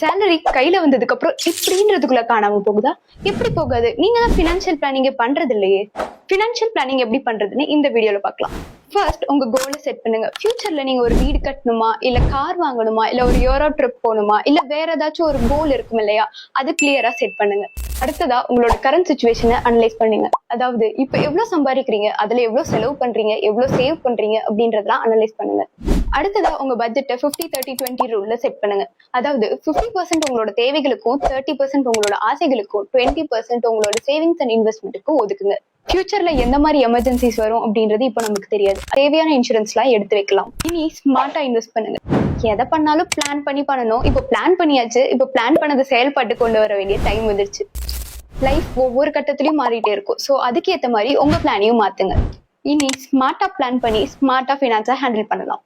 Salary கையில வந்ததுக்கு அப்புறம் இப்படின்றதுக்குள்ள காணாம போகுதா? எப்படி போகாது? நீங்க தான் பினான்சியல் பிளானிங் பண்றது இல்லையே. பினான்சியல் பிளானிங் எப்படி பண்றதுன்னு இந்த வீடியோல பார்க்கலாம். ஃபர்ஸ்ட் உங்க கோலை செட் பண்ணுங்க. ஃபியூச்சர்ல நீங்க ஒரு வீடு கட்டணுமா, இல்ல கார் வாங்கணுமா, இல்ல ஒரு யூரோப் ட்ரிப் போகணுமா, இல்ல வேற ஏதாச்சும் ஒரு கோல் இருக்கும் இல்லையா, அது கிளியரா செட் பண்ணுங்க. அடுத்ததா உங்களோட கரண்ட் சுச்சுவேஷனை அனலைஸ் பண்ணுங்க. அதாவது இப்ப எவ்வளவு சம்பாதிக்கிறீங்க, அதுல எவ்வளவு செலவு பண்றீங்க, எவ்வளவு சேவ் பண்றீங்க அப்படின்றதெல்லாம் அனலைஸ் பண்ணுங்க. அடுத்ததா உங்க பட்ஜெட்டை 50-30-20 ரூல்ல செட் பண்ணுங்க. அதாவது 50% உங்களோட தேவைகளுக்கும், 30% உங்களோட ஆசைகளுக்கும், 20% உங்களோட சேவிங்ஸ் அண்ட் இன்வெஸ்ட்மெண்ட்டுக்கும் ஒதுக்குங்க. ஃபியூச்சர்ல எந்த மாதிரி எமர்ஜென்சிஸ் வரும் அப்படின்றது இப்ப நமக்கு தெரியாது. தேவையான இன்சூரன்ஸ் எல்லாம் எடுத்து வைக்கலாம். இனி ஸ்மார்ட்டா இன்வெஸ்ட் பண்ணுங்க. எதை பண்ணாலும் பிளான் பண்ணி பண்ணணும். இப்போ பிளான் பண்ணியாச்சு. இப்போ பிளான் பண்ணதை செயல்பட்டு கொண்டு வர வேண்டிய டைம் வந்துருச்சு. லைஃப் ஒவ்வொரு கட்டத்திலயும் மாறிட்டே இருக்கும். ஸோ அதுக்கு ஏற்ற மாதிரி உங்க பிளானையும் மாத்துங்க. இனி ஸ்மார்ட்டா பிளான் பண்ணி ஸ்மார்ட்டா ஃபினான்ஸை ஹேண்டில் பண்ணலாம்.